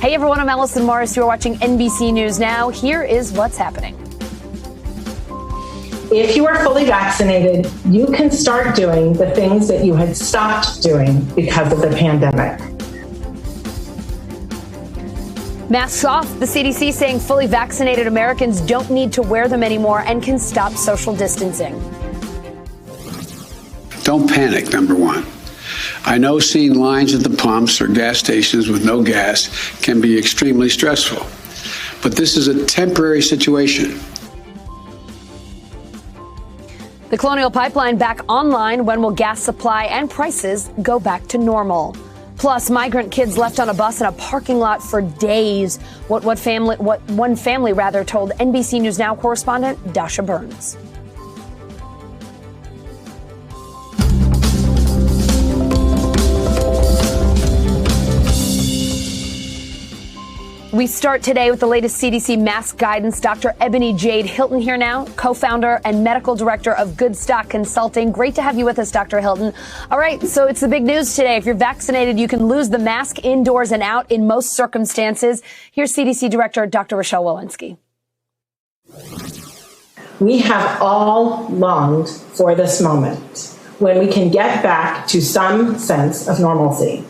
Hey everyone, I'm Allison Morris. You're watching NBC News Now. Here is what's happening. If you are fully vaccinated, you can start doing the things that you had stopped doing because of the pandemic. Masks off. The CDC saying fully vaccinated Americans don't need to wear them anymore and can stop social distancing. Don't panic, number one. I know seeing lines at the pumps or gas stations with no gas can be extremely stressful, but this is a temporary situation. The Colonial Pipeline back online. When will gas supply and prices go back to normal? Plus, migrant kids left on a bus in a parking lot for days. What one family told NBC News Now correspondent Dasha Burns. We start today with the latest CDC mask guidance. Dr. Ebony Jade Hilton here now, co-founder and medical director of Good Stock Consulting. Great to have you with us, Dr. Hilton. All right, so it's the big news today. If you're vaccinated, you can lose the mask indoors and out in most circumstances. Here's CDC Director Dr. Rochelle Walensky. We have all longed for this moment when we can get back to some sense of normalcy.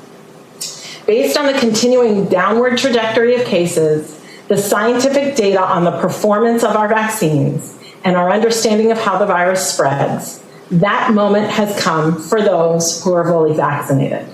Based on the continuing downward trajectory of cases, the scientific data on the performance of our vaccines, and our understanding of how the virus spreads, that moment has come for those who are fully vaccinated.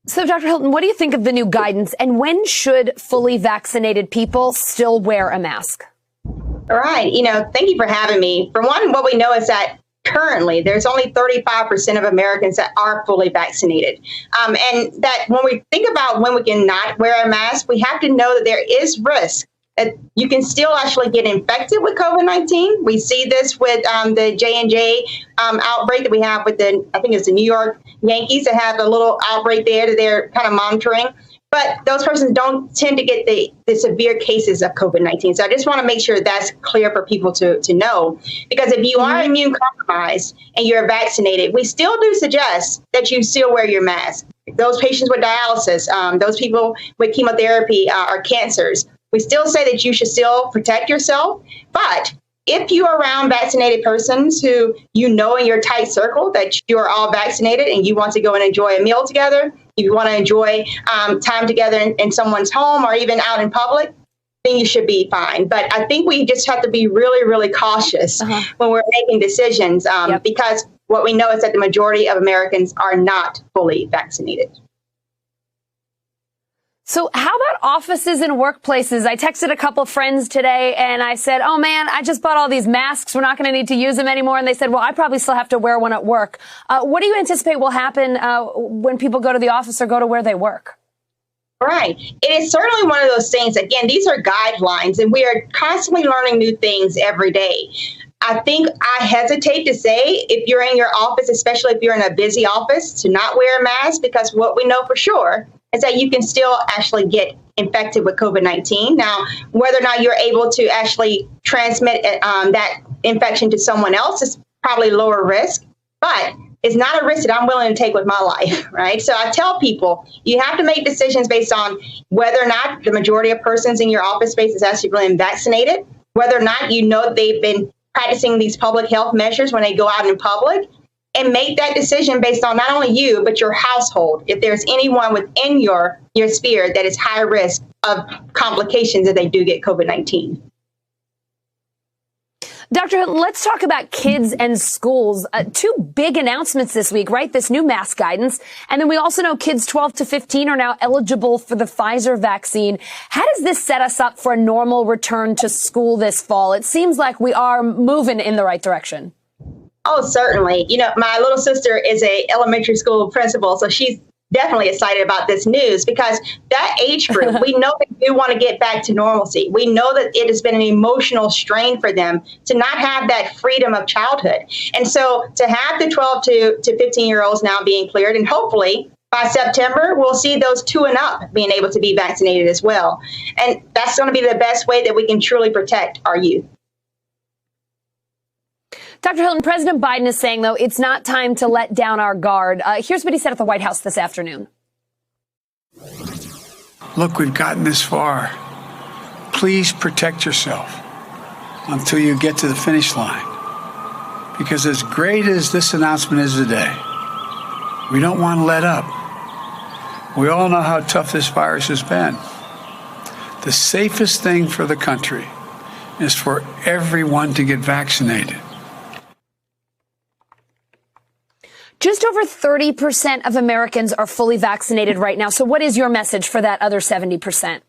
So, Dr. Hilton, what do you think of the new guidance, and when should fully vaccinated people still wear a mask? All right. Thank you for having me. For one, what we know is that currently, there's only 35% of Americans that are fully vaccinated. And that when we think about when we can not wear a mask, we have to know that there is risk that you can still actually get infected with COVID-19. We see this with the J&J outbreak that we have with I think it's the New York Yankees that have a little outbreak there that they're kind of monitoring. But those persons don't tend to get the severe cases of COVID-19. So I just want to make sure that's clear for people to know. Because if you are immune compromised and you're vaccinated, we still do suggest that you still wear your mask. Those patients with dialysis, those people with chemotherapy or cancers, we still say that you should still protect yourself. But if you are around vaccinated persons who in your tight circle that you are all vaccinated and you want to go and enjoy a meal together, if you want to enjoy time together in someone's home or even out in public, then you should be fine. But I think we just have to be really, really cautious when we're making decisions because what we know is that the majority of Americans are not fully vaccinated. So how about offices and workplaces? I texted a couple of friends today and I said, oh man, I just bought all these masks. We're not going to need to use them anymore. And they said, well, I probably still have to wear one at work. What do you anticipate will happen when people go to the office or go to where they work? Right. It is certainly one of those things. Again, these are guidelines and we are constantly learning new things every day. I think I hesitate to say if you're in your office, especially if you're in a busy office, to not wear a mask, because what we know for sure is that you can still actually get infected with COVID-19. Now, whether or not you're able to actually transmit that infection to someone else is probably lower risk, but it's not a risk that I'm willing to take with my life, right? So I tell people, you have to make decisions based on whether or not the majority of persons in your office space is actually been vaccinated, whether or not they've been practicing these public health measures when they go out in public, and make that decision based on not only you, but your household. If there's anyone within your sphere that is high risk of complications if they do get COVID-19. Dr. Hilton, let's talk about kids and schools. Two big announcements this week, right? This new mask guidance. And then we also know kids 12 to 15 are now eligible for the Pfizer vaccine. How does this set us up for a normal return to school this fall? It seems like we are moving in the right direction. Oh, certainly. My little sister is a elementary school principal, so she's definitely excited about this news because that age group, we know they do want to get back to normalcy. We know that it has been an emotional strain for them to not have that freedom of childhood. And so to have the 12 to 15-year-olds now being cleared, and hopefully by September, we'll see those 2 and up being able to be vaccinated as well. And that's going to be the best way that we can truly protect our youth. Dr. Hilton, President Biden is saying, though, it's not time to let down our guard. Here's what he said at the White House this afternoon. Look, we've gotten this far. Please protect yourself until you get to the finish line. Because as great as this announcement is today, we don't want to let up. We all know how tough this virus has been. The safest thing for the country is for everyone to get vaccinated. Just over 30% of Americans are fully vaccinated right now. So what is your message for that other 70%?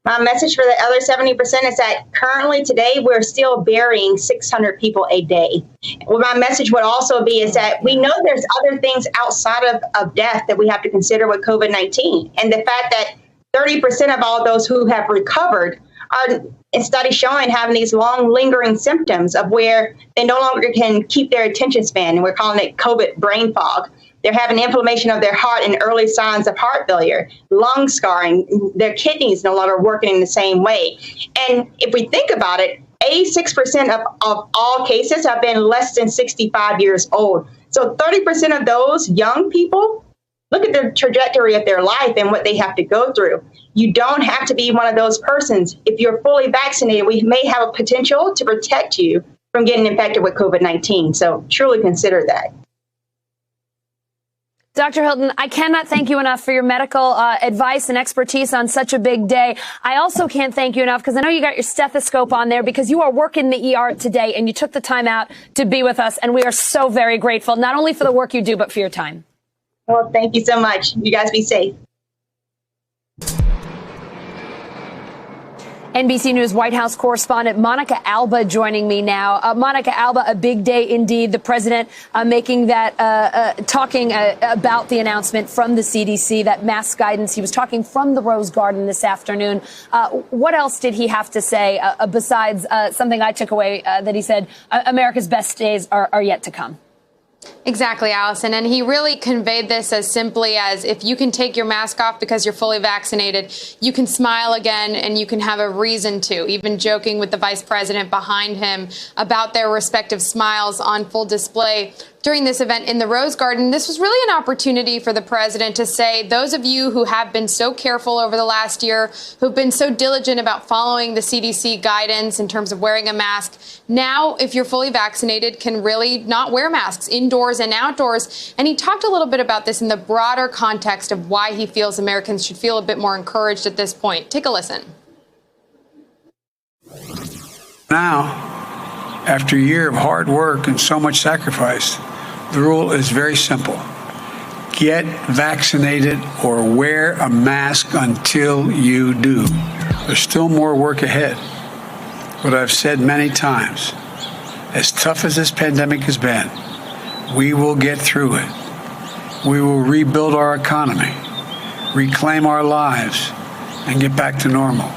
My message for the other 70% is that currently today we're still burying 600 people a day. Well, my message would also be is that we know there's other things outside of death that we have to consider with COVID-19. And the fact that 30% of all those who have recovered are, in studies showing, having these long lingering symptoms of where they no longer can keep their attention span. And we're calling it COVID brain fog. They're having inflammation of their heart and early signs of heart failure, lung scarring, their kidneys no longer working in the same way. And if we think about it, 86% of all cases have been less than 65 years old. So 30% of those young people, look at the trajectory of their life and what they have to go through. You don't have to be one of those persons. If you're fully vaccinated, we may have a potential to protect you from getting infected with COVID-19. So truly consider that. Dr. Hilton, I cannot thank you enough for your medical advice and expertise on such a big day. I also can't thank you enough because I know you got your stethoscope on there because you are working the ER today and you took the time out to be with us. And we are so very grateful, not only for the work you do, but for your time. Well, thank you so much. You guys be safe. NBC News White House correspondent Monica Alba joining me now. Monica Alba, a big day indeed. The president making that, talking about the announcement from the CDC, that mask guidance. He was talking from the Rose Garden this afternoon. What else did he have to say besides something I took away that he said America's best days are yet to come? Exactly, Allison. And he really conveyed this as simply as if you can take your mask off because you're fully vaccinated, you can smile again and you can have a reason to, even joking with the vice president behind him about their respective smiles on full display during this event in the Rose Garden. This was really an opportunity for the president to say, those of you who have been so careful over the last year, who've been so diligent about following the CDC guidance in terms of wearing a mask, now, if you're fully vaccinated, can really not wear masks indoors and outdoors. And he talked a little bit about this in the broader context of why he feels Americans should feel a bit more encouraged at this point. Take a listen. Now, after a year of hard work and so much sacrifice, the rule is very simple. Get vaccinated or wear a mask until you do. There's still more work ahead. But I've said many times, as tough as this pandemic has been, we will get through it. We will rebuild our economy, reclaim our lives, and get back to normal.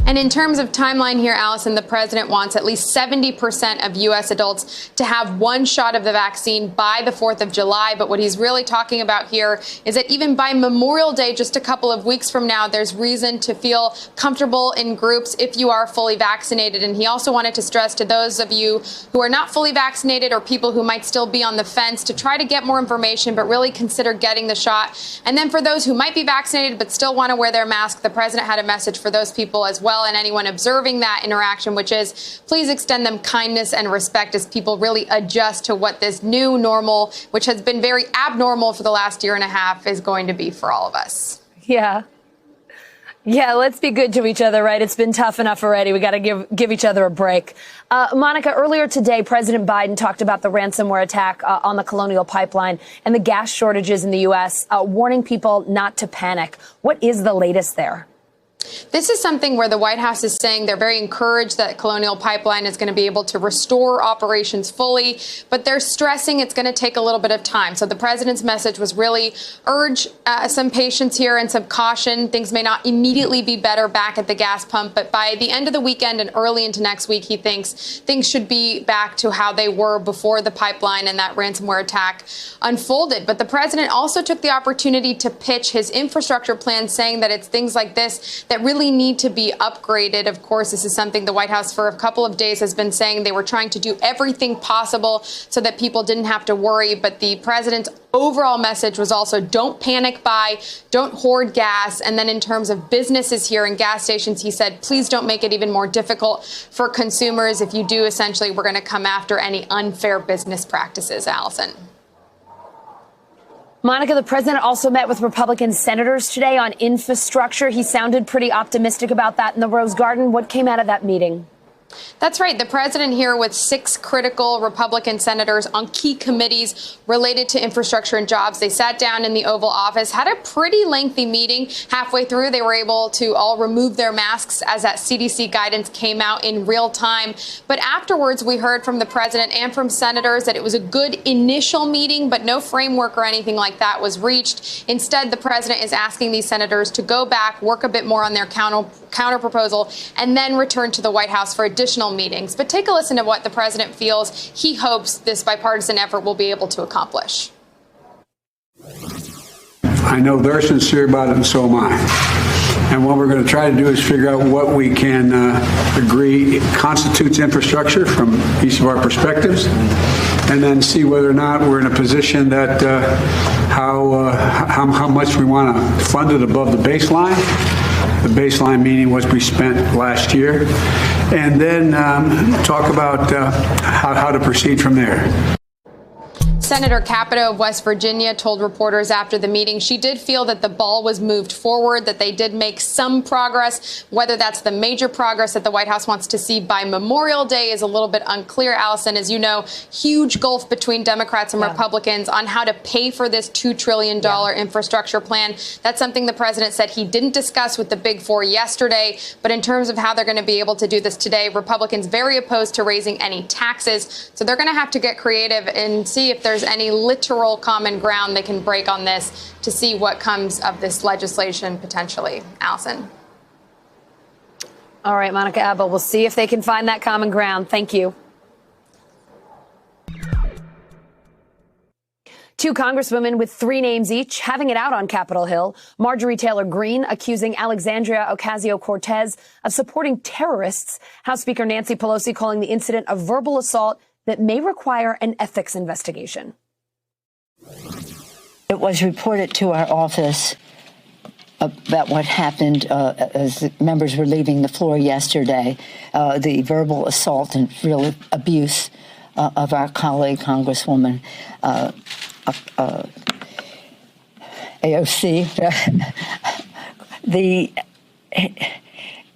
And in terms of timeline here, Allison, the president wants at least 70% of U.S. adults to have one shot of the vaccine by the 4th of July. But what he's really talking about here is that even by Memorial Day, just a couple of weeks from now, there's reason to feel comfortable in groups if you are fully vaccinated. And he also wanted to stress to those of you who are not fully vaccinated or people who might still be on the fence to try to get more information, but really consider getting the shot. And then for those who might be vaccinated but still want to wear their mask, the president had a message for those people as well, and anyone observing that interaction, which is please extend them kindness and respect as people really adjust to what this new normal, which has been very abnormal for the last year and a half, is going to be for all of us. Yeah. Yeah, let's be good to each other, right? It's been tough enough already. We got to give each other a break. Monica, earlier today, President Biden talked about the ransomware attack on the Colonial Pipeline and the gas shortages in the U.S., warning people not to panic. What is the latest there? This is something where the White House is saying they're very encouraged that Colonial Pipeline is going to be able to restore operations fully, but they're stressing it's going to take a little bit of time. So the president's message was really urge some patience here and some caution. Things may not immediately be better back at the gas pump, but by the end of the weekend and early into next week, he thinks things should be back to how they were before the pipeline and that ransomware attack unfolded. But the president also took the opportunity to pitch his infrastructure plan, saying that it's things like this that really need to be upgraded. Of course, this is something the White House for a couple of days has been saying they were trying to do everything possible so that people didn't have to worry. But the president's overall message was also don't panic buy, don't hoard gas. And then in terms of businesses here and gas stations, he said, please don't make it even more difficult for consumers. If you do, essentially, we're going to come after any unfair business practices. Allison. Monica, the president also met with Republican senators today on infrastructure. He sounded pretty optimistic about that in the Rose Garden. What came out of that meeting? That's right. The president here with 6 critical Republican senators on key committees related to infrastructure and jobs. They sat down in the Oval Office, had a pretty lengthy meeting. Halfway through, they were able to all remove their masks as that CDC guidance came out in real time. But afterwards, we heard from the president and from senators that it was a good initial meeting, but no framework or anything like that was reached. Instead, the president is asking these senators to go back, work a bit more on their counter proposal, and then return to the White House for additional meetings. But take a listen to what the president feels he hopes this bipartisan effort will be able to accomplish. I know they're sincere about it, and so am I. And what we're going to try to do is figure out what we can agree constitutes infrastructure from each of our perspectives, and then see whether or not we're in a position that how much we want to fund it above the baseline. The baseline meaning what we spent last year, and then talk about how to proceed from there. Senator Capito of West Virginia told reporters after the meeting she did feel that the ball was moved forward, that they did make some progress. Whether that's the major progress that the White House wants to see by Memorial Day is a little bit unclear. Allison, as you know, huge gulf between Democrats and Republicans on how to pay for this $2 trillion infrastructure plan. That's something the president said he didn't discuss with the Big Four yesterday. But in terms of how they're going to be able to do this today, Republicans very opposed to raising any taxes. So they're going to have to get creative and see if there's any literal common ground they can break on this to see what comes of this legislation potentially. Allison. All right, Monica Abel, we'll see if they can find that common ground. Thank you. 2 congresswomen with 3 names each having it out on Capitol Hill. Marjorie Taylor Greene accusing Alexandria Ocasio-Cortez of supporting terrorists. House Speaker Nancy Pelosi calling the incident a verbal assault that may require an ethics investigation. It was reported to our office about what happened as the members were leaving the floor yesterday, the verbal assault and real abuse of our colleague, Congresswoman AOC.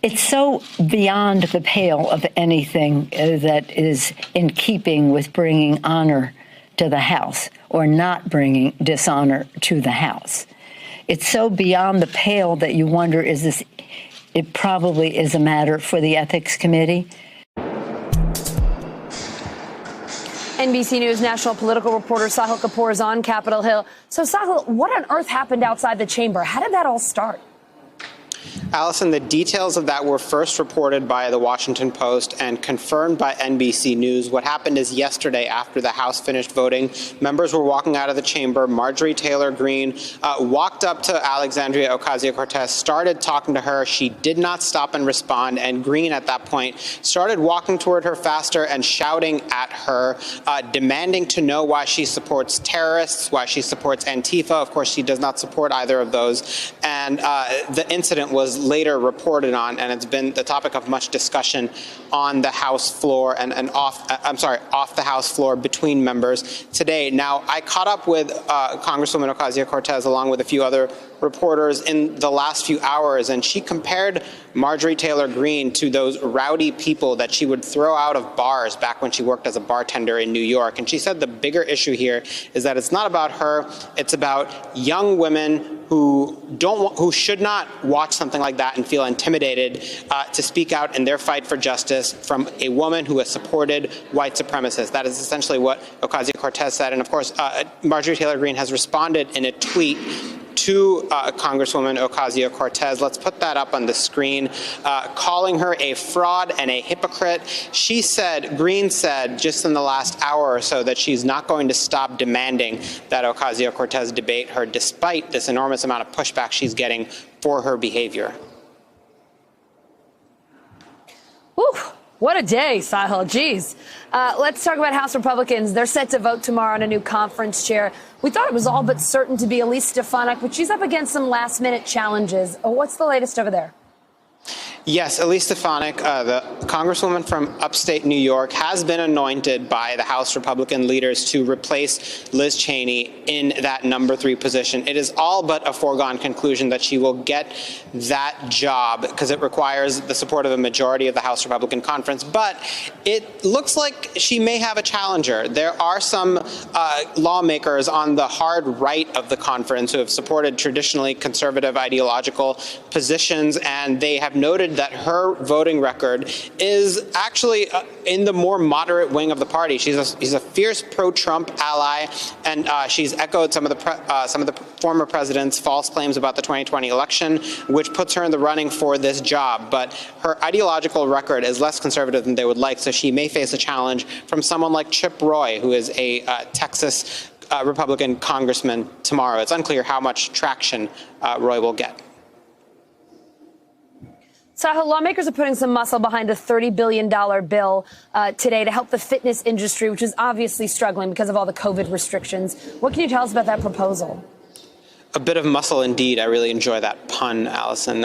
It's so beyond the pale of anything that is in keeping with bringing honor to the House or not bringing dishonor to the House. It's so beyond the pale that you wonder, it probably is a matter for the Ethics Committee. NBC News national political reporter Sahil Kapoor is on Capitol Hill. So, Sahil, what on earth happened outside the chamber? How did that all start? Allison, the details of that were first reported by the Washington Post and confirmed by NBC News. What happened is yesterday, after the House finished voting, members were walking out of the chamber. Marjorie Taylor Greene walked up to Alexandria Ocasio-Cortez, started talking to her. She did not stop and respond, and Greene at that point started walking toward her faster and shouting at her, demanding to know why she supports terrorists, why she supports Antifa. Of course, she does not support either of those. And the incident was later reported on, and it's been the topic of much discussion on the House floor and off the House floor between members today. Now, I caught up with Congresswoman Ocasio-Cortez along with a few other reporters in the last few hours, and she compared Marjorie Taylor Greene to those rowdy people that she would throw out of bars back when she worked as a bartender in New York. And she said the bigger issue here is that it's not about her, it's about young women who should not watch something like that and feel intimidated to speak out in their fight for justice from a woman who has supported white supremacists. That is essentially what Ocasio-Cortez said. And of course, Marjorie Taylor Greene has responded in a tweet to Congresswoman Ocasio-Cortez. Let's put that up on the screen, calling her a fraud and a hypocrite. Greene said just in the last hour or so that she's not going to stop demanding that Ocasio-Cortez debate her despite this enormous amount of pushback she's getting for her behavior. Whew, what a day, Sahil. Geez. Let's talk about House Republicans. They're set to vote tomorrow on a new conference chair. We thought it was all but certain to be Elise Stefanik, but she's up against some last-minute challenges. What's the latest over there? Yes, Elise Stefanik, the congresswoman from upstate New York, has been anointed by the House Republican leaders to replace Liz Cheney in that number 3 position. It is all but a foregone conclusion that she will get that job because it requires the support of a majority of the House Republican Conference. But it looks like she may have a challenger. There are some lawmakers on the hard right of the conference who have supported traditionally conservative ideological positions, and they have noted that her voting record is actually in the more moderate wing of the party. She's a fierce pro-Trump ally, and she's echoed some of the former president's false claims about the 2020 election, which puts her in the running for this job. But her ideological record is less conservative than they would like, so she may face a challenge from someone like Chip Roy, who is a Texas Republican congressman tomorrow. It's unclear how much traction Roy will get. Sahil, lawmakers are putting some muscle behind a $30 billion bill today to help the fitness industry, which is obviously struggling because of all the COVID restrictions. What can you tell us about that proposal? A bit of muscle indeed. I really enjoy that pun, Allison.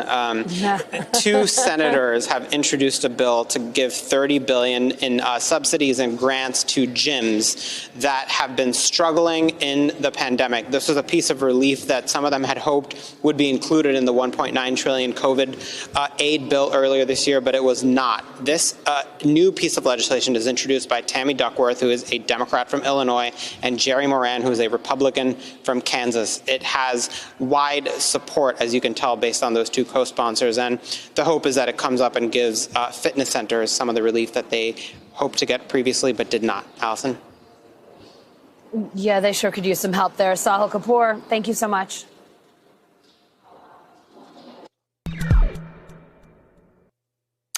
2 senators have introduced a bill to give $30 billion in subsidies and grants to gyms that have been struggling in the pandemic. This was a piece of relief that some of them had hoped would be included in the $1.9 trillion COVID aid bill earlier this year, but it was not. This new piece of legislation is introduced by Tammy Duckworth, who is a Democrat from Illinois, and Jerry Moran, who is a Republican from Kansas. It has wide support, as you can tell, based on those 2 co-sponsors. And the hope is that it comes up and gives fitness centers some of the relief that they hoped to get previously but did not. Allison? Yeah, they sure could use some help there. Sahil Kapoor, thank you so much.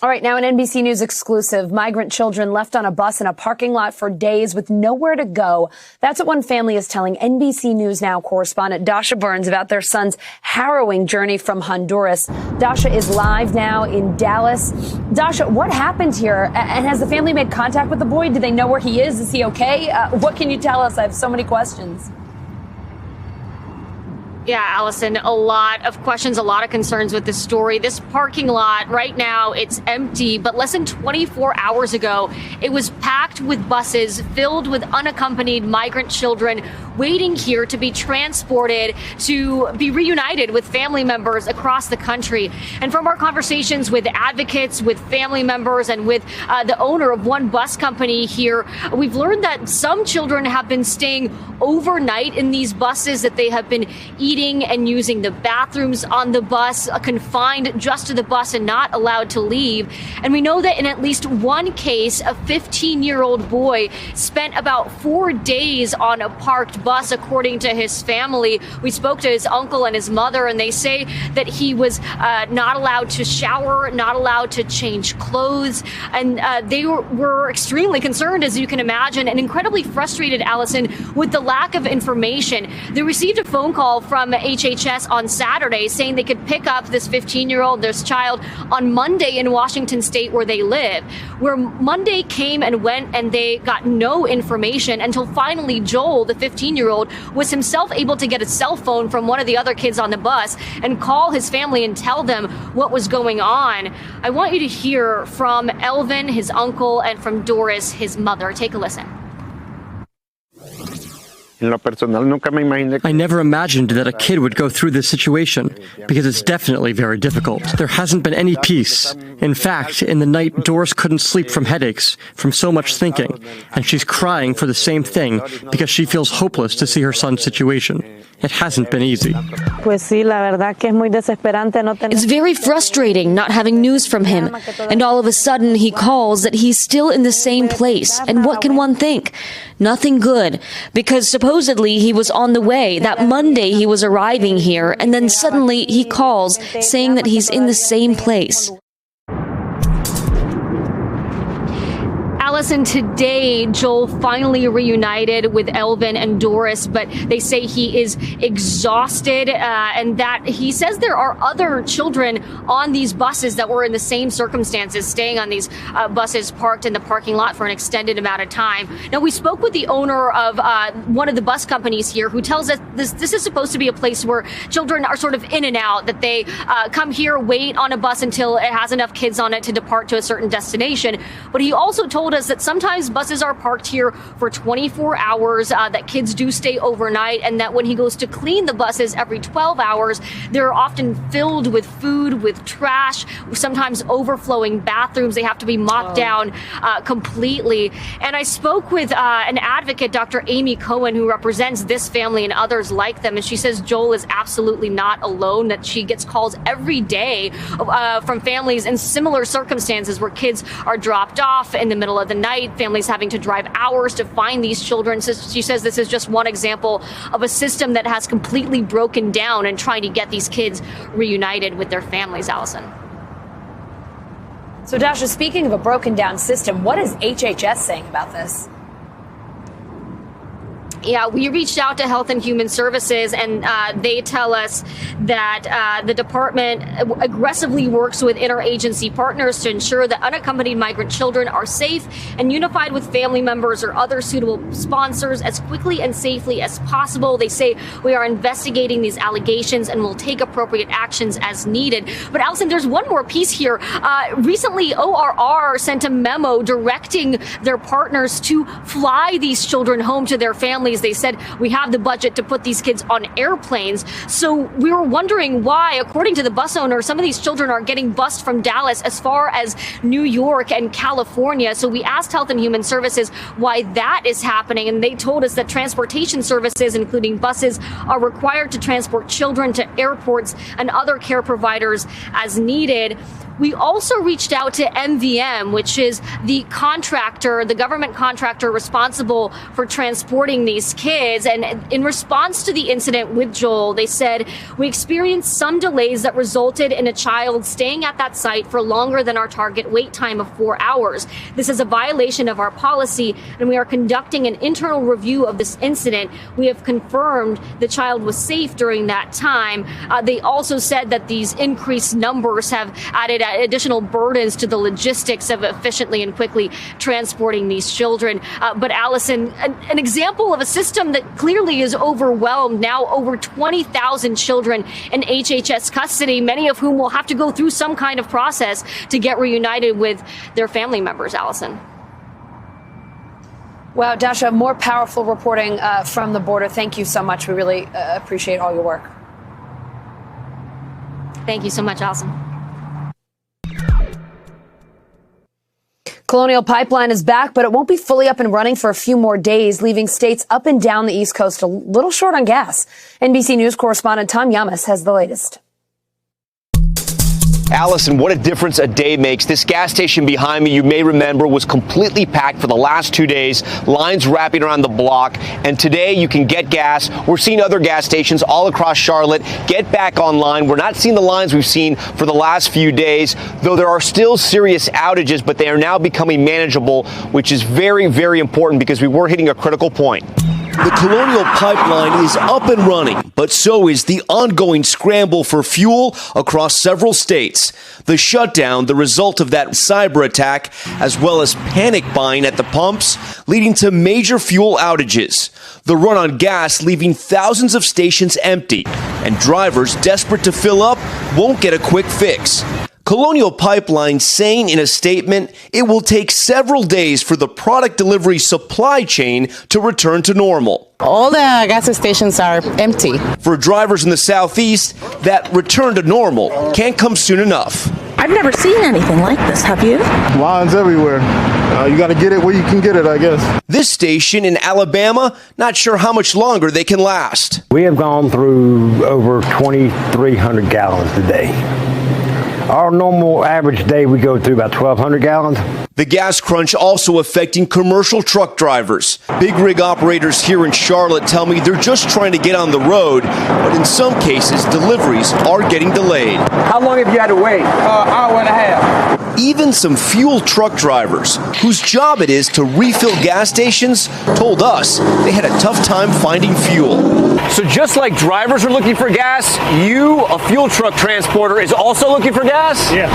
All right, now an NBC News exclusive. Migrant children left on a bus in a parking lot for days with nowhere to go. That's what one family is telling NBC News Now correspondent Dasha Burns about their son's harrowing journey from Honduras. Dasha is live now in Dallas. Dasha, what happened here? And has the family made contact with the boy? Do they know where he is? Is he okay? What can you tell us? I have so many questions. Yeah, Allison, a lot of questions, a lot of concerns with this story. This parking lot right now, it's empty, but less than 24 hours ago, it was packed with buses filled with unaccompanied migrant children waiting here to be transported to be reunited with family members across the country. And from our conversations with advocates, with family members, and with the owner of one bus company here, we've learned that some children have been staying overnight in these buses, that they have been eating and using the bathrooms on the bus, confined just to the bus and not allowed to leave. And we know that in at least one case, a 15-year-old boy spent about 4 days on a parked bus, according to his family. We spoke to his uncle and his mother, and they say that he was not allowed to shower, not allowed to change clothes. And they were extremely concerned, as you can imagine, and incredibly frustrated, Allison, with the lack of information. They received a phone call from HHS on Saturday saying they could pick up this 15-year-old, this child, on Monday in Washington State, where they live. Where Monday came and went, and they got no information until finally Joel, the 15-year-old, was himself able to get a cell phone from one of the other kids on the bus and call his family and tell them what was going on. I want you to hear from Elvin, his uncle, and from Doris, his mother. Take a listen. I never imagined that a kid would go through this situation, because it's definitely very difficult. There hasn't been any peace. In fact, in the night, Doris couldn't sleep from headaches, from so much thinking, and she's crying for the same thing because she feels hopeless to see her son's situation. It hasn't been easy. It's very frustrating not having news from him, and all of a sudden he calls that he's still in the same place. And what can one think? Nothing good, because supposedly he was on the way. That Monday he was arriving here, and then suddenly he calls saying that he's in the same place. Allison, today, Joel finally reunited with Elvin and Doris, but they say he is exhausted and that he says there are other children on these buses that were in the same circumstances, staying on these buses parked in the parking lot for an extended amount of time. Now, we spoke with the owner of one of the bus companies here who tells us this is supposed to be a place where children are sort of in and out, that they come here, wait on a bus until it has enough kids on it to depart to a certain destination. But he also told us that sometimes buses are parked here for 24 hours, that kids do stay overnight, and that when he goes to clean the buses every 12 hours, they're often filled with food, with trash, sometimes overflowing bathrooms. They have to be mopped down completely. And I spoke with an advocate, Dr. Amy Cohen, who represents this family and others like them, and she says Joel is absolutely not alone, that she gets calls every day from families in similar circumstances where kids are dropped off in the middle of the night, families having to drive hours to find these children. So she says this is just one example of a system that has completely broken down and trying to get these kids reunited with their families, Allison. So, Dasha, speaking of a broken down system, what is HHS saying about this? Yeah, we reached out to Health and Human Services, and they tell us that the department aggressively works with interagency partners to ensure that unaccompanied migrant children are safe and unified with family members or other suitable sponsors as quickly and safely as possible. They say we are investigating these allegations and will take appropriate actions as needed. But Allison, there's one more piece here. Recently, ORR sent a memo directing their partners to fly these children home to their families. They said we have the budget to put these kids on airplanes. So we were wondering why, according to the bus owner, some of these children are getting bused from Dallas as far as New York and California. So we asked Health and Human Services why that is happening. And they told us that transportation services, including buses, are required to transport children to airports and other care providers as needed. We also reached out to MVM, which is the contractor, the government contractor responsible for transporting these kids. And in response to the incident with Joel, they said, we experienced some delays that resulted in a child staying at that site for longer than our target wait time of 4 hours. This is a violation of our policy, and we are conducting an internal review of this incident. We have confirmed the child was safe during that time. They also said that these increased numbers have added additional burdens to the logistics of efficiently and quickly transporting these children. But Allison, an example of a system that clearly is overwhelmed. Now over 20,000 children in HHS custody, many of whom will have to go through some kind of process to get reunited with their family members, Allison. Wow, Dasha, more powerful reporting from the border. Thank you so much. We really appreciate all your work. Thank you so much, Allison. Colonial Pipeline is back, but it won't be fully up and running for a few more days, leaving states up and down the East Coast a little short on gas. NBC News correspondent Tom Yamas has the latest. Allison, what a difference a day makes. This gas station behind me, you may remember, was completely packed for the last 2 days, lines wrapping around the block. And today you can get gas. We're seeing other gas stations all across Charlotte get back online. We're not seeing the lines we've seen for the last few days, though there are still serious outages, but they are now becoming manageable, which is very, very important because we were hitting a critical point. The Colonial Pipeline is up and running, but so is the ongoing scramble for fuel across several states. The shutdown, the result of that cyber attack, as well as panic buying at the pumps, leading to major fuel outages. The run on gas leaving thousands of stations empty, and drivers desperate to fill up won't get a quick fix. Colonial Pipeline saying in a statement it will take several days for the product delivery supply chain to return to normal. All the gas stations are empty. For drivers in the Southeast, that return to normal can't come soon enough. I've never seen anything like this, have you? Lines everywhere. You got to get it where you can get it, I guess. This station in Alabama, not sure how much longer they can last. We have gone through over 2,300 gallons a day. Our normal average day, we go through about 1,200 gallons. The gas crunch also affecting commercial truck drivers. Big rig operators here in Charlotte tell me they're just trying to get on the road, but in some cases, deliveries are getting delayed. How long have you had to wait? Hour and a half. Even some fuel truck drivers, whose job it is to refill gas stations, told us they had a tough time finding fuel. So just like drivers are looking for gas, you, a fuel truck transporter, is also looking for gas? Yeah.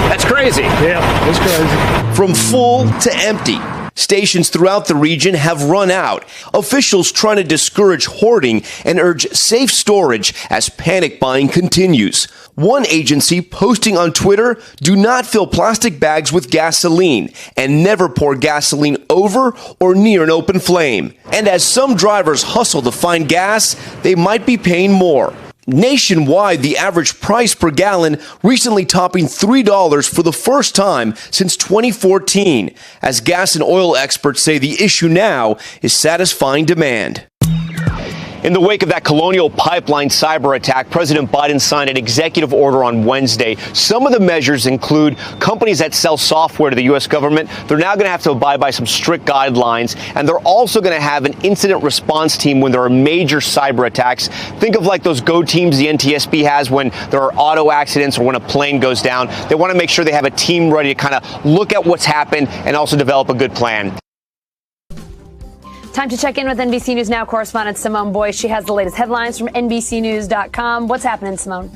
That's crazy. Yeah, it's crazy. From full to empty, stations throughout the region have run out. Officials trying to discourage hoarding and urge safe storage as panic buying continues. One agency posting on Twitter, do not fill plastic bags with gasoline and never pour gasoline over or near an open flame. And as some drivers hustle to find gas, they might be paying more. Nationwide, the average price per gallon recently topping $3 for the first time since 2014, as gas and oil experts say the issue now is satisfying demand. In the wake of that Colonial Pipeline cyber attack, President Biden signed an executive order on Wednesday. Some of the measures include companies that sell software to the U.S. government. They're now going to have to abide by some strict guidelines, and they're also going to have an incident response team when there are major cyber attacks. Think of like those go teams the NTSB has when there are auto accidents or when a plane goes down. They want to make sure they have a team ready to kind of look at what's happened and also develop a good plan. Time to check in with NBC News Now correspondent Simone Boyce. She has the latest headlines from NBCnews.com. What's happening, Simone?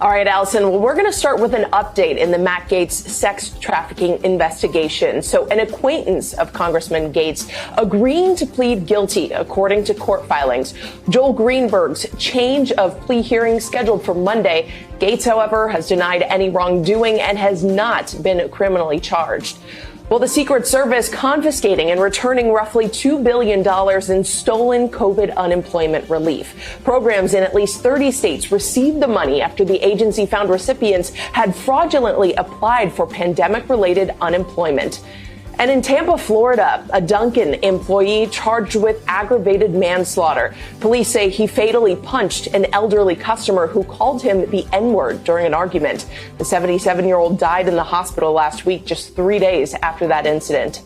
All right, Allison. Well, we're going to start with an update in the Matt Gaetz sex trafficking investigation. So an acquaintance of Congressman Gaetz agreeing to plead guilty, according to court filings. Joel Greenberg's change of plea hearing scheduled for Monday. Gaetz, however, has denied any wrongdoing and has not been criminally charged. Well, the Secret Service confiscating and returning roughly $2 billion in stolen COVID unemployment relief. Programs in at least 30 states received the money after the agency found recipients had fraudulently applied for pandemic-related unemployment. And in Tampa, Florida, a DUNKIN employee charged with aggravated manslaughter. Police say he fatally punched an elderly customer who called him the N-word during an argument. The 77-year-old died in the hospital last week, just 3 days after that incident.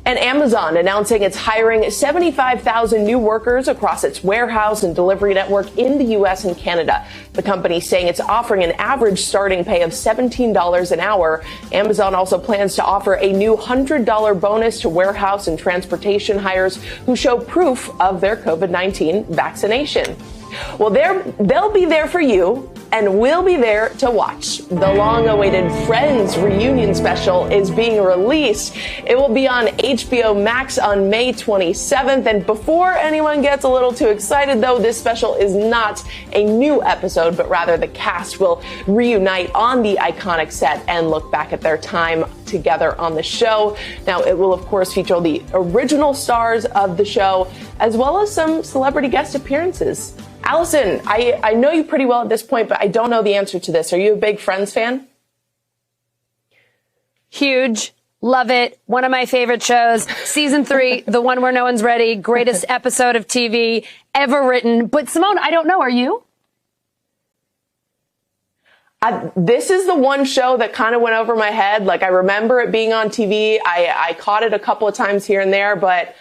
And Amazon announcing it's hiring 75,000 new workers across its warehouse and delivery network in the U.S. and Canada. The company saying it's offering an average starting pay of $17 an hour. Amazon also plans to offer a new $100 bonus to warehouse and transportation hires who show proof of their COVID-19 vaccination. Well, they'll be there for you, and we'll be there to watch. The long-awaited Friends reunion special is being released. It will be on HBO Max on May 27th. And before anyone gets a little too excited, though, this special is not a new episode, but rather the cast will reunite on the iconic set and look back at their time together on the show. Now, it will, of course, feature the original stars of the show, as well as some celebrity guest appearances. Allison, I know you pretty well at this point, but I don't know the answer to this. Are you a big Friends fan? Huge. Love it. One of my favorite shows. Season 3, the one where no one's ready. Greatest episode of TV ever written. But Simone, I don't know. Are you? This is the one show that kind of went over my head. Like, I remember it being on TV. I caught it a couple of times here and there, but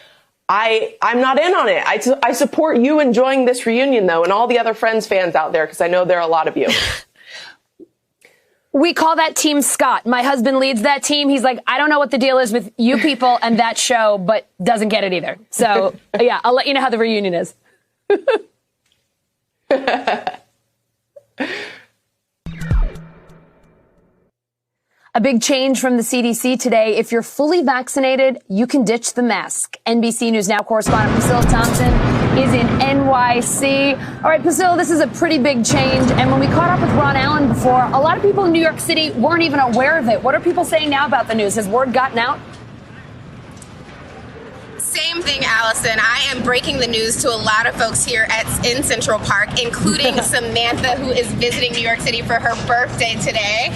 I'm not in on it. I support you enjoying this reunion, though, and all the other Friends fans out there, because I know there are a lot of you. We call that Team Scott. My husband leads that team. He's like, I don't know what the deal is with you people and that show, but doesn't get it either. So, yeah, I'll let you know how the reunion is. A big change from the CDC today. If you're fully vaccinated, you can ditch the mask. NBC News Now correspondent Priscilla Thompson is in NYC. All right, Priscilla, this is a pretty big change. And when we caught up with Ron Allen before, a lot of people in New York City weren't even aware of it. What are people saying now about the news? Has word gotten out? Same thing, Allison. I am breaking the news to a lot of folks here in Central Park, including Samantha, who is visiting New York City for her birthday today.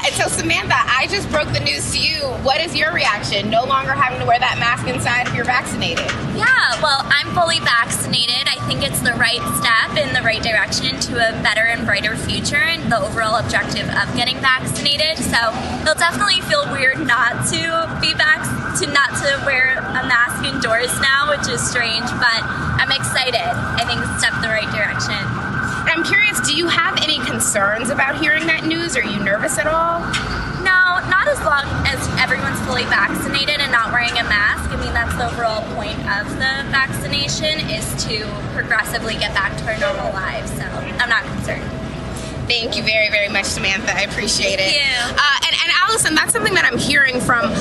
And so, Samantha, I just broke the news to you. What is your reaction? No longer having to wear that mask inside if you're vaccinated? Yeah, Well, I'm fully vaccinated. I think it's the right step in the right direction to a better and brighter future and the overall objective of getting vaccinated. So it'll definitely feel weird not to be not to wear a mask indoors now, which is strange, but I'm excited. I think it's a step in the right direction. I'm curious, do you have any concerns about hearing that news? Are you nervous at all? No, not as long as everyone's fully vaccinated and not wearing a mask. I mean, that's the overall point of the vaccination, is to progressively get back to our normal lives. So I'm not concerned. Thank you very, very much, Samantha. I appreciate it. Yeah. And Allison, that's something that I'm hearing from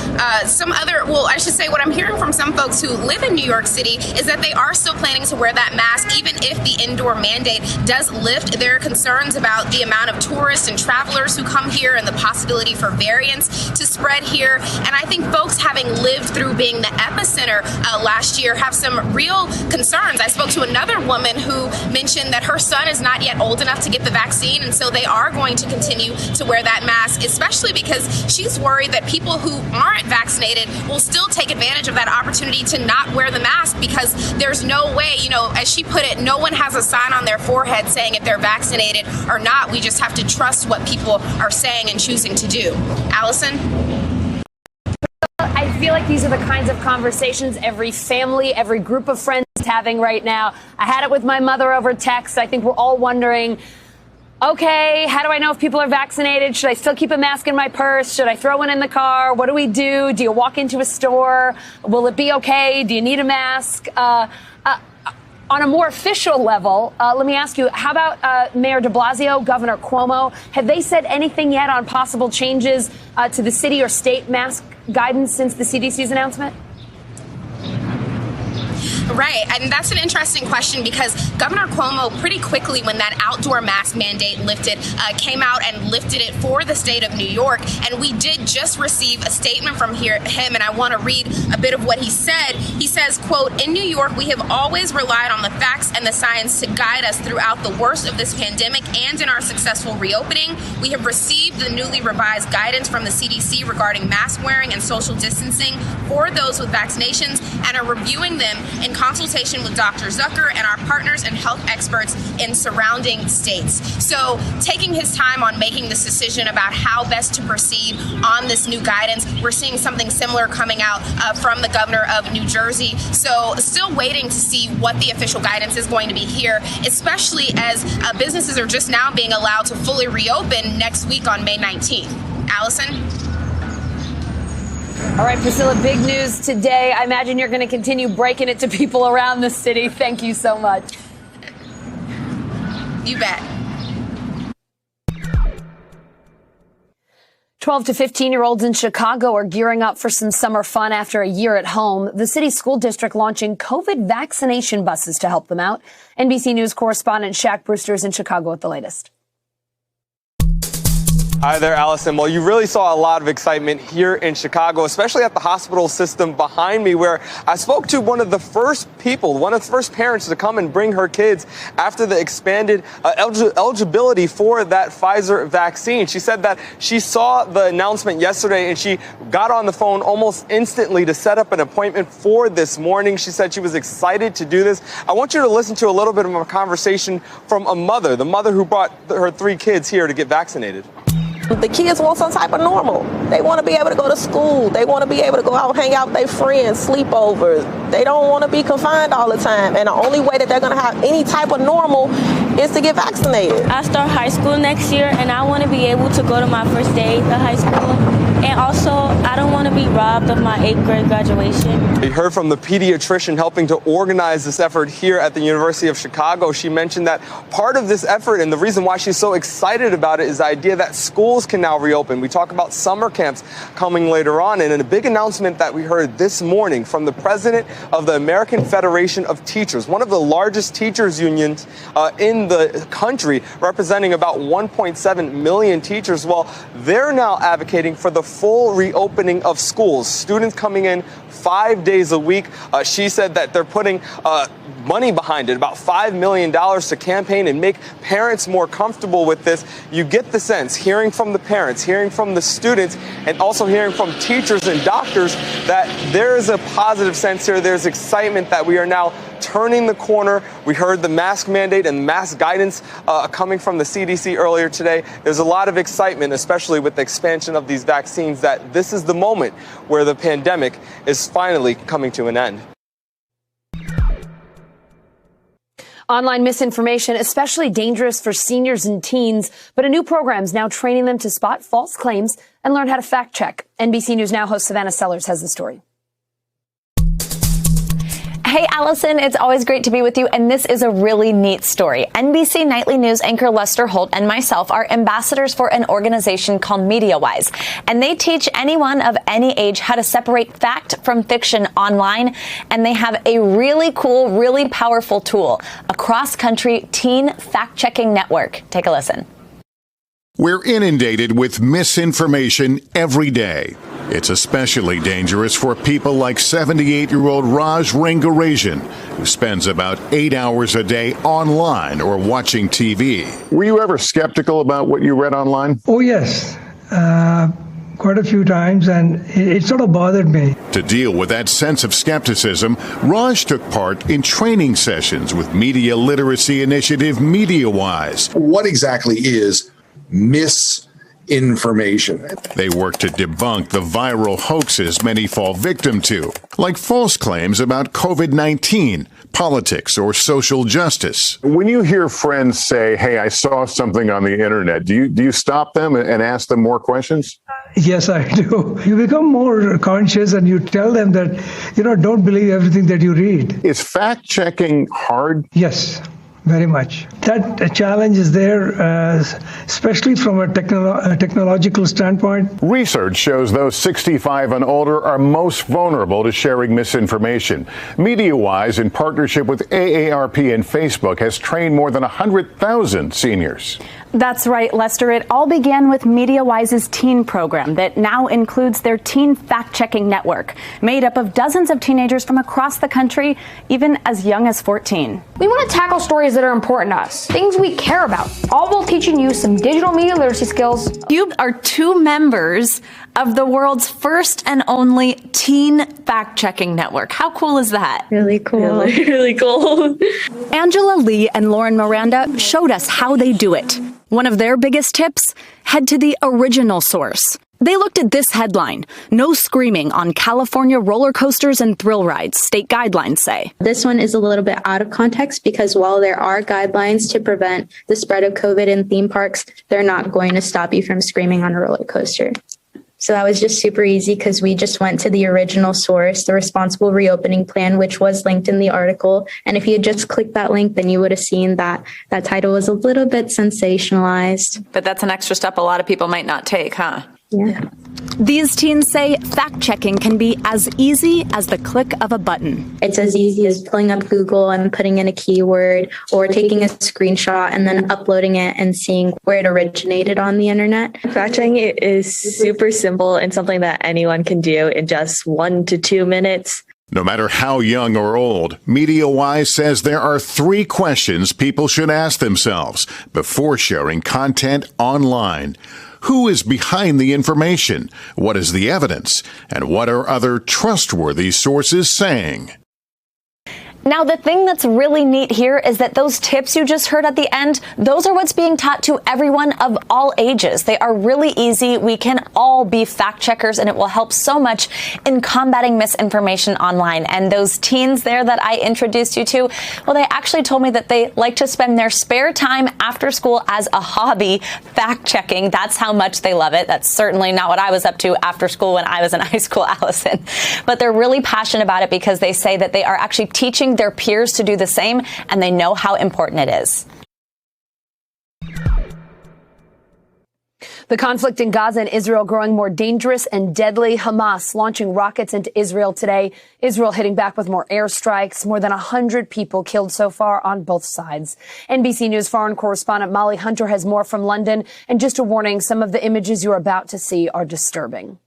what I'm hearing from some folks who live in New York City is that they are still planning to wear that mask, even if the indoor mandate does lift. There are concerns about the amount of tourists and travelers who come here and the possibility for variants to spread here. And I think folks, having lived through being the epicenter last year, have some real concerns. I spoke to another woman who mentioned that her son is not yet old enough to get the vaccine, and so they are going to continue to wear that mask, especially because she's worried that people who aren't vaccinated will still take advantage of that opportunity to not wear the mask, because there's no way, as she put it, no one has a sign on their forehead saying if they're vaccinated or not. We just have to trust what people are saying and choosing to do. Allison? I feel like these are the kinds of conversations every family, every group of friends is having right now. I had it with my mother over text. I think we're all wondering, okay, how do I know if people are vaccinated? Should I still keep a mask in my purse? Should I throw one in the car? What do we do? Do you walk into a store? Will it be okay? Do you need a mask? On a more official level, let me ask you, how about Mayor de Blasio, Governor Cuomo? Have they said anything yet on possible changes to the city or state mask guidance since the CDC's announcement? Right, and that's an interesting question, because Governor Cuomo pretty quickly, when that outdoor mask mandate lifted, came out and lifted it for the state of New York. And we did just receive a statement from him, and I want to read a bit of what he said. He says, quote, "In New York, we have always relied on the facts and the science to guide us throughout the worst of this pandemic and in our successful reopening. We have received the newly revised guidance from the CDC regarding mask wearing and social distancing for those with vaccinations and are reviewing them in consultation with Dr. Zucker and our partners and health experts in surrounding states." So taking his time on making this decision about how best to proceed on this new guidance, we're seeing something similar coming out from the governor of New Jersey. So still waiting to see what the official guidance is going to be here, especially as businesses are just now being allowed to fully reopen next week on May 19th. Allison? All right, Priscilla, big news today. I imagine you're going to continue breaking it to people around the city. Thank you so much. You bet. 12 to 15-year-olds in Chicago are gearing up for some summer fun after a year at home. The city school district launching COVID vaccination buses to help them out. NBC News correspondent Shaq Brewster is in Chicago with the latest. Hi there, Allison. Well, you really saw a lot of excitement here in Chicago, especially at the hospital system behind me, where I spoke to one of the first parents to come and bring her kids after the expanded eligibility for that Pfizer vaccine. She said that she saw the announcement yesterday and she got on the phone almost instantly to set up an appointment for this morning. She said she was excited to do this. I want you to listen to a little bit of a conversation from the mother who brought her 3 kids here to get vaccinated. The kids want some type of normal. They want to be able to go to school. They want to be able to go out, hang out with their friends, sleepovers. They don't want to be confined all the time. And the only way that they're going to have any type of normal is to get vaccinated. I start high school next year, and I want to be able to go to my first day of high school. And also, I don't want to be robbed of my 8th grade graduation. We heard from the pediatrician helping to organize this effort here at the University of Chicago. She mentioned that part of this effort and the reason why she's so excited about it is the idea that schools can now reopen. We talk about summer camps coming later on, and in a big announcement that we heard this morning from the president of the American Federation of Teachers, one of the largest teachers unions in the country, representing about 1.7 million teachers. Well, they're now advocating for the full reopening of schools. Students coming in 5 days a week. She said that they're putting money behind it, about $5 million to campaign and make parents more comfortable with this. You get the sense, hearing from the parents, hearing from the students, and also hearing from teachers and doctors, that there is a positive sense here. There's excitement that we are now turning the corner. We heard the mask mandate and mask guidance coming from the CDC earlier today. There's a lot of excitement, especially with the expansion of these vaccines, that this is the moment where the pandemic is finally coming to an end. Online misinformation, especially dangerous for seniors and teens, but a new program is now training them to spot false claims and learn how to fact check. NBC News Now host Savannah Sellers has the story. Hey, Allison, it's always great to be with you, and this is a really neat story. NBC Nightly News anchor Lester Holt and myself are ambassadors for an organization called MediaWise, and they teach anyone of any age how to separate fact from fiction online, and they have a really cool, really powerful tool, a cross-country teen fact-checking network. Take a listen. We're inundated with misinformation every day. It's especially dangerous for people like 78-year-old Raj Rangarajan, who spends about 8 hours a day online or watching TV. Were you ever skeptical about what you read online? Oh, yes. Quite a few times, and it sort of bothered me. To deal with that sense of skepticism, Raj took part in training sessions with media literacy initiative MediaWise. What exactly is misinformation? They work to debunk the viral hoaxes many fall victim to, like false claims about COVID-19, politics, or social justice. When you hear friends say, hey, I saw something on the internet, do you stop them and ask them more questions? Yes, I do. You become more conscious and you tell them that, don't believe everything that you read. Is fact-checking hard? Yes. Very much. That challenge is there, especially from a technological standpoint. Research shows those 65 and older are most vulnerable to sharing misinformation. MediaWise, in partnership with AARP and Facebook, has trained more than 100,000 seniors. That's right, Lester. It all began with MediaWise's teen program that now includes their teen fact-checking network, made up of dozens of teenagers from across the country, even as young as 14. We want to tackle stories that are important to us, things we care about, all while teaching you some digital media literacy skills. You are two members of the world's first and only teen fact-checking network. How cool is that? Really cool. Really cool. Angela Lee and Lauren Miranda showed us how they do it. One of their biggest tips? Head to the original source. They looked at this headline: "No screaming on California roller coasters and thrill rides, state guidelines say." This one is a little bit out of context because while there are guidelines to prevent the spread of COVID in theme parks, they're not going to stop you from screaming on a roller coaster. So that was just super easy because we just went to the original source, the responsible reopening plan, which was linked in the article. And if you had just clicked that link, then you would have seen that that title was a little bit sensationalized. But that's an extra step a lot of people might not take, huh? Yeah. These teens say fact-checking can be as easy as the click of a button. It's as easy as pulling up Google and putting in a keyword or taking a screenshot and then uploading it and seeing where it originated on the internet. Fact-checking is super simple and something that anyone can do in just 1 to 2 minutes. No matter how young or old, MediaWise says there are 3 questions people should ask themselves before sharing content online. Who is behind the information? What is the evidence? And what are other trustworthy sources saying? Now, the thing that's really neat here is that those tips you just heard at the end, those are what's being taught to everyone of all ages. They are really easy. We can all be fact checkers, and it will help so much in combating misinformation online. And those teens there that I introduced you to, well, they actually told me that they like to spend their spare time after school as a hobby fact checking. That's how much they love it. That's certainly not what I was up to after school when I was in high school, Allison. But they're really passionate about it because they say that they are actually teaching their peers to do the same, and they know how important it is. The conflict in Gaza and Israel growing more dangerous and deadly. Hamas launching rockets into Israel today. Israel hitting back with more airstrikes. More than 100 people killed so far on both sides. NBC News foreign correspondent Molly Hunter has more from London. And just a warning, some of the images you're about to see are disturbing.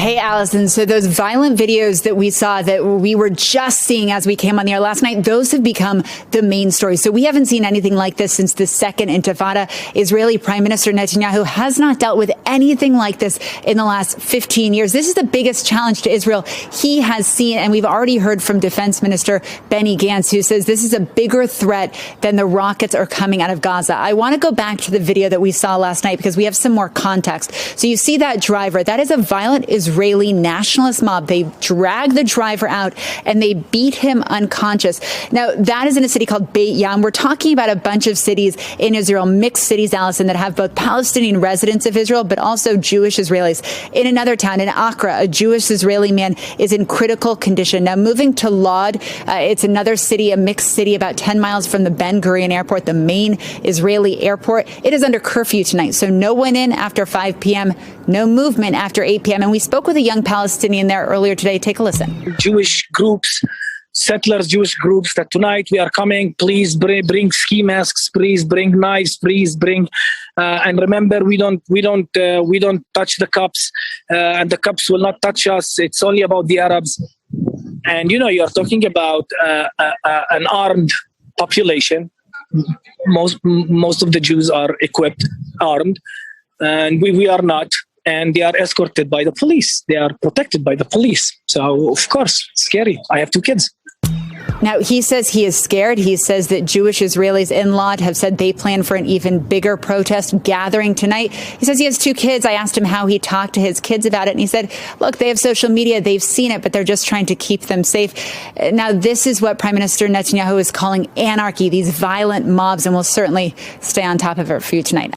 Hey, Allison. So those violent videos that we saw that we were just seeing as we came on the air last night, those have become the main story. So we haven't seen anything like this since the second intifada. Israeli Prime Minister Netanyahu has not dealt with anything like this in the last 15 years. This is the biggest challenge to Israel he has seen. And we've already heard from Defense Minister Benny Gantz, who says this is a bigger threat than the rockets are coming out of Gaza. I want to go back to the video that we saw last night because we have some more context. So you see that driver. That is a violent Israeli nationalist mob. They drag the driver out and they beat him unconscious. Now, that is in a city called Beit Yam. We're talking about a bunch of cities in Israel, mixed cities, Allison, that have both Palestinian residents of Israel, but also Jewish Israelis. In another town, in Accra, a Jewish Israeli man is in critical condition. Now, moving to Lod, it's another city, a mixed city about 10 miles from the Ben Gurion airport, the main Israeli airport. It is under curfew tonight, so no one in after 5 p.m., no movement after 8 p.m. And we spoke with a young Palestinian there earlier today. Take a listen. Jewish groups, settlers, Jewish groups, that tonight we are coming. Please bring ski masks. Please bring knives. Please bring. And remember, we don't touch the cops, and the cops will not touch us. It's only about the Arabs. And you're talking about an armed population. Most of the Jews are equipped, armed, and we are not. And they are escorted by the police. They are protected by the police. So, of course, it's scary. I have 2 kids. Now, he says he is scared. He says that Jewish Israelis in Lod have said they plan for an even bigger protest gathering tonight. He says he has 2 kids. I asked him how he talked to his kids about it. And he said, look, they have social media. They've seen it, but they're just trying to keep them safe. Now, this is what Prime Minister Netanyahu is calling anarchy, these violent mobs. And we'll certainly stay on top of it for you tonight.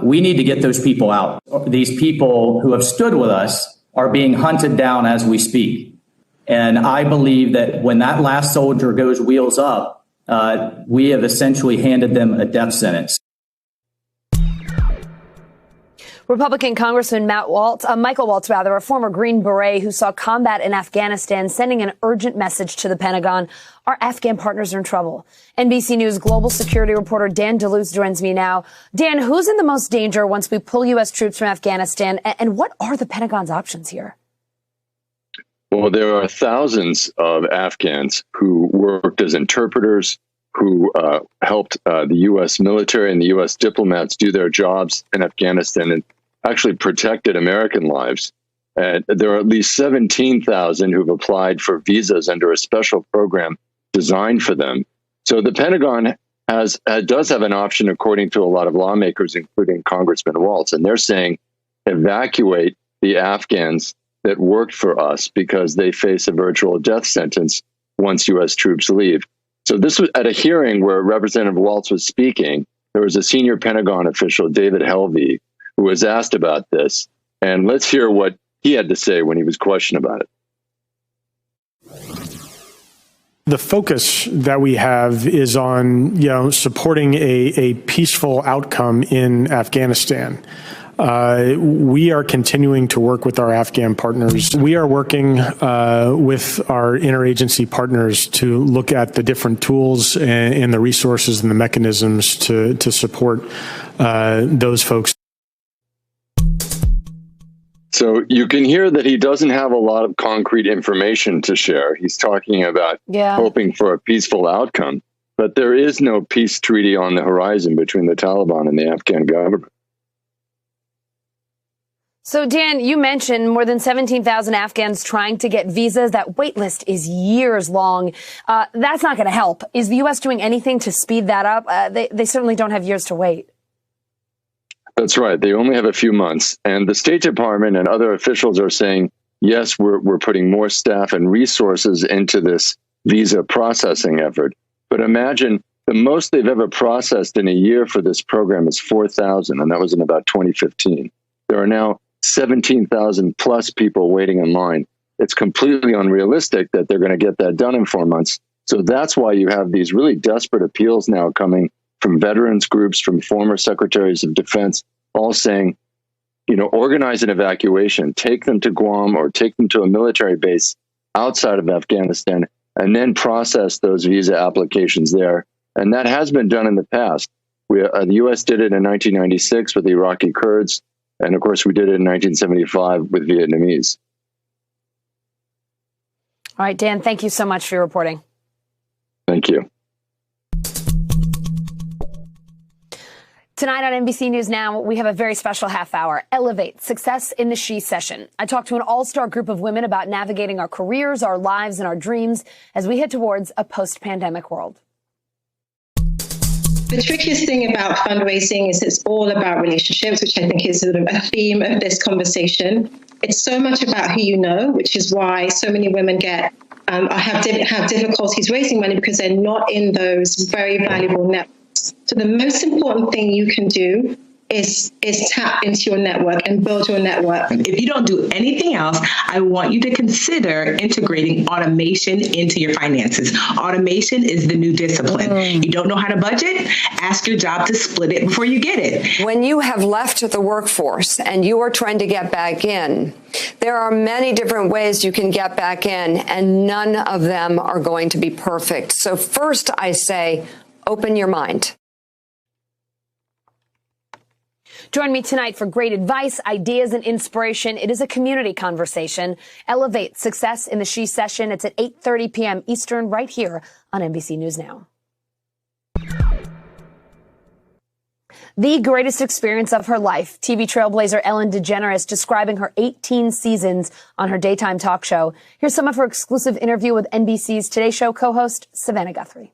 We need to get those people out. These people who have stood with us are being hunted down as we speak. And I believe that when that last soldier goes wheels up, we have essentially handed them a death sentence. Republican Congressman Michael Waltz, a former Green Beret who saw combat in Afghanistan, sending an urgent message to the Pentagon. Our Afghan partners are in trouble. NBC News global security reporter Dan Duluth joins me now. Dan, who's in the most danger once we pull U.S. troops from Afghanistan? And what are the Pentagon's options here? Well, there are thousands of Afghans who worked as interpreters, who helped the U.S. military and the U.S. diplomats do their jobs in Afghanistan and actually protected American lives. And there are at least 17,000 who've applied for visas under a special program designed for them. So the Pentagon does have an option, according to a lot of lawmakers, including Congressman Waltz, and they're saying evacuate the Afghans that worked for us because they face a virtual death sentence once U.S. troops leave. So this was at a hearing where Representative Waltz was speaking. There was a senior Pentagon official, David Helvey, who was asked about this. And let's hear what he had to say when he was questioned about it. The focus that we have is on, supporting a peaceful outcome in Afghanistan. We are continuing to work with our Afghan partners. We are working with our interagency partners to look at the different tools and the resources and the mechanisms to support those folks. So you can hear that he doesn't have a lot of concrete information to share. He's talking about hoping for a peaceful outcome, but there is no peace treaty on the horizon between the Taliban and the Afghan government. So, Dan, you mentioned more than 17,000 Afghans trying to get visas. That wait list is years long. That's not going to help. Is the U.S. doing anything to speed that up? They certainly don't have years to wait. That's right. They only have a few months. And the State Department and other officials are saying, yes, we're putting more staff and resources into this visa processing effort. But imagine the most they've ever processed in a year for this program is 4,000, and that was in about 2015. There are now 17,000 plus people waiting in line. It's completely unrealistic that they're going to get that done in 4 months. So that's why you have these really desperate appeals now coming from veterans groups, from former secretaries of defense, all saying, organize an evacuation, take them to Guam or take them to a military base outside of Afghanistan, and then process those visa applications there. And that has been done in the past. The U.S. did it in 1996 with the Iraqi Kurds. And of course, we did it in 1975 with Vietnamese. All right, Dan, thank you so much for your reporting. Thank you. Tonight on NBC News Now, we have a very special half hour, Elevate, Success in the She Session. I talked to an all-star group of women about navigating our careers, our lives, and our dreams as we head towards a post-pandemic world. The trickiest thing about fundraising is it's all about relationships, which I think is sort of a theme of this conversation. It's so much about who you know, which is why so many women have difficulties raising money because they're not in those very valuable networks. So the most important thing you can do is tap into your network and build your network. If you don't do anything else, I want you to consider integrating automation into your finances. Automation is the new discipline. You don't know how to budget? Ask your job to split it before you get it. When you have left the workforce and you are trying to get back in, there are many different ways you can get back in, and none of them are going to be perfect. So first, I say, open your mind. Join me tonight for great advice, ideas, and inspiration. It is a community conversation. Elevate Success in the She Session. It's at 8:30 p.m. Eastern right here on NBC News Now. The greatest experience of her life. TV trailblazer Ellen DeGeneres describing her 18 seasons on her daytime talk show. Here's some of her exclusive interview with NBC's Today Show co-host Savannah Guthrie.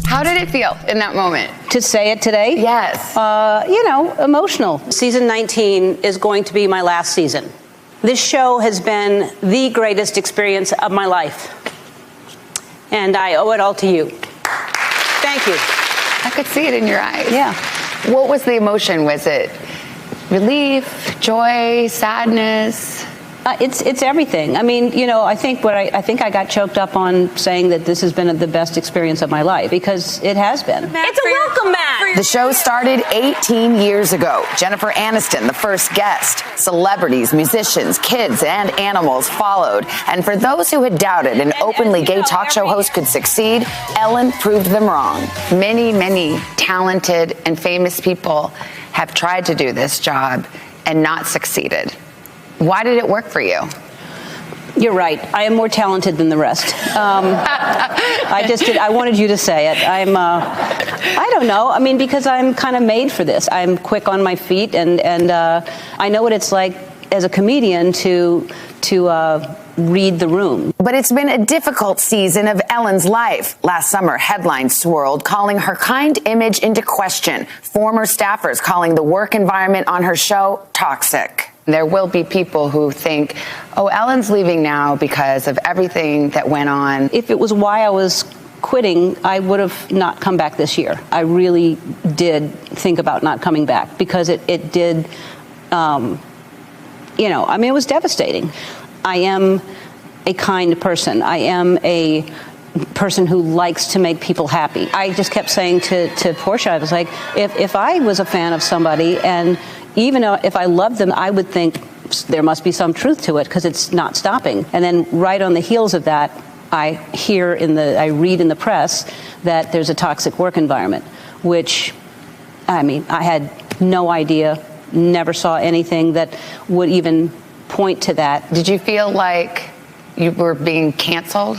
How did it feel in that moment? To say it today? Yes. Emotional. Season 19 is going to be my last season. This show has been the greatest experience of my life. And I owe it all to you. Thank you. I could see it in your eyes. Yeah. What was the emotion? Was it relief, joy, sadness? It's everything. I mean, I think I got choked up on saying that this has been the best experience of my life, because it has been. It's a welcome mat. The show started 18 years ago. Jennifer Aniston, the first guest. Celebrities, musicians, kids, and animals followed. And for those who had doubted an openly gay talk show host could succeed, Ellen proved them wrong. Many, many talented and famous people have tried to do this job and not succeeded. Why did it work for you? You're right. I am more talented than the rest. I wanted you to say it. I don't know. I mean, because I'm kind of made for this. I'm quick on my feet, and I know what it's like as a comedian to read the room. But it's been a difficult season of Ellen's life. Last summer, headlines swirled, calling her kind image into question. Former staffers calling the work environment on her show toxic. There will be people who think, oh, Ellen's leaving now because of everything that went on. If it was why I was quitting, I would have not come back this year. I really did think about not coming back, because it did, it was devastating. I am a kind person. I am a person who likes to make people happy. I just kept saying to Portia, I was like, if I was a fan of somebody, and even if I loved them, I would think there must be some truth to it, because it's not stopping. And then right on the heels of that, I read in the press that there's a toxic work environment, which, I had no idea, never saw anything that would even point to that. Did you feel like you were being canceled?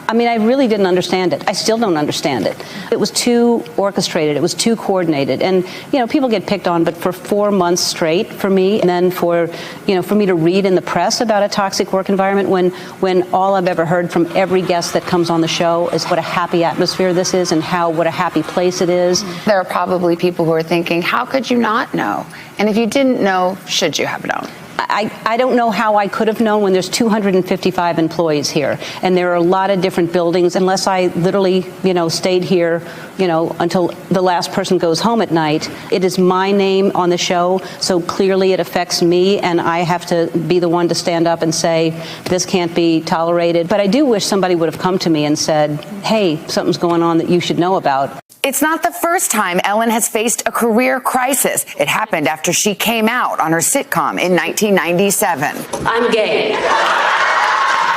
I really didn't understand it. I still don't understand it. It was too orchestrated. It was too coordinated. And, people get picked on, but for 4 months straight for me, and then for me to read in the press about a toxic work environment when all I've ever heard from every guest that comes on the show is what a happy atmosphere this is and what a happy place it is. There are probably people who are thinking, how could you not know? And if you didn't know, should you have known? I don't know how I could have known when there's 255 employees here, and there are a lot of different buildings. Unless I literally, stayed here, until the last person goes home at night. It is my name on the show, so clearly it affects me, and I have to be the one to stand up and say, this can't be tolerated. But I do wish somebody would have come to me and said, hey, something's going on that you should know about. It's not the first time Ellen has faced a career crisis. It happened after she came out on her sitcom in 1997. I'm gay.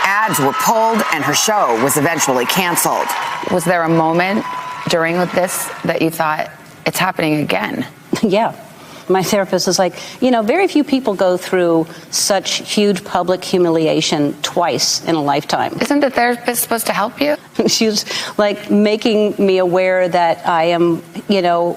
Ads were pulled and her show was eventually canceled. Was there a moment during this that you thought, it's happening again? Yeah. My therapist is like, very few people go through such huge public humiliation twice in a lifetime. Isn't the therapist supposed to help you? She's like making me aware that I am,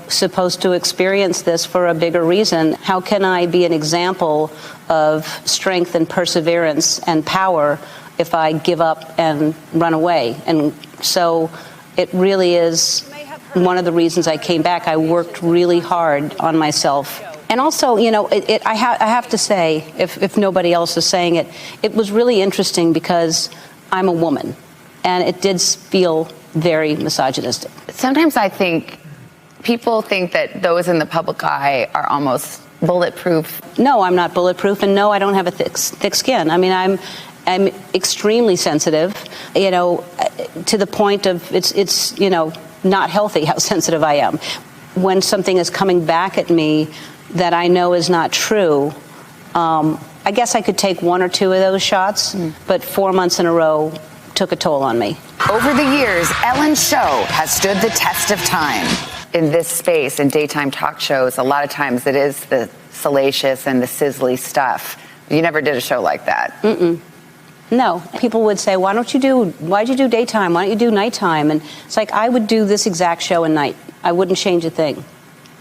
supposed to experience this for a bigger reason. How can I be an example of strength and perseverance and power if I give up and run away? And so it really is one of the reasons I came back. I worked really hard on myself. And also, I have to say, if nobody else is saying it, it was really interesting because I'm a woman, and it did feel very misogynistic. Sometimes I think people think that those in the public eye are almost bulletproof. No, I'm not bulletproof, and no, I don't have a thick skin. I mean, I'm extremely sensitive, to the point of it's not healthy how sensitive I am. When something is coming back at me that I know is not true, I guess I could take one or two of those shots, but 4 months in a row took a toll on me. Over the years, Ellen's show has stood the test of time. In this space, in daytime talk shows, a lot of times it is the salacious and the sizzly stuff. You never did a show like that. Mm-mm. No. People would say, why'd you do daytime? Why don't you do nighttime? And it's like, I would do this exact show at night. I wouldn't change a thing.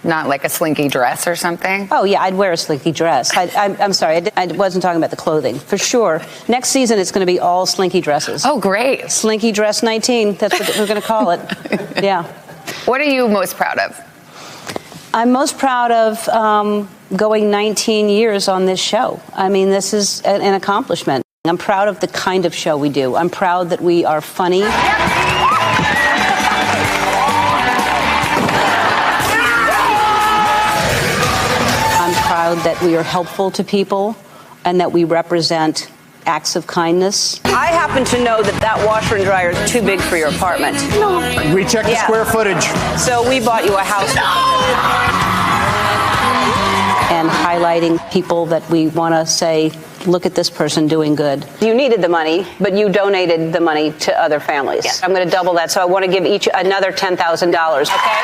Not like a slinky dress or something? Oh, yeah, I'd wear a slinky dress. I'm sorry, I wasn't talking about the clothing. For sure. Next season, it's going to be all slinky dresses. Oh, great. Slinky dress 19. That's what we're going to call it. Yeah. What are you most proud of? I'm most proud of going 19 years on this show. I mean, this is an accomplishment. I'm proud of the kind of show we do. I'm proud that we are funny. I'm proud that we are helpful to people and that we represent acts of kindness. I happen to know that washer and dryer is too big for your apartment. No. We checked the square footage. So we bought you a house. And highlighting people that we want to say, look at this person doing good. You needed the money, but you donated the money to other families. Yes. I'm going to double that, so I want to give each another $10,000, okay?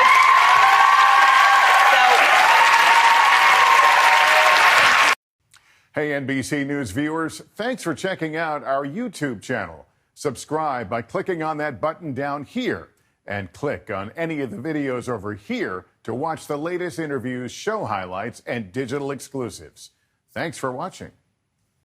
Hey, NBC News viewers, thanks for checking out our YouTube channel. Subscribe by clicking on that button down here and click on any of the videos over here to watch the latest interviews, show highlights, and digital exclusives. Thanks for watching.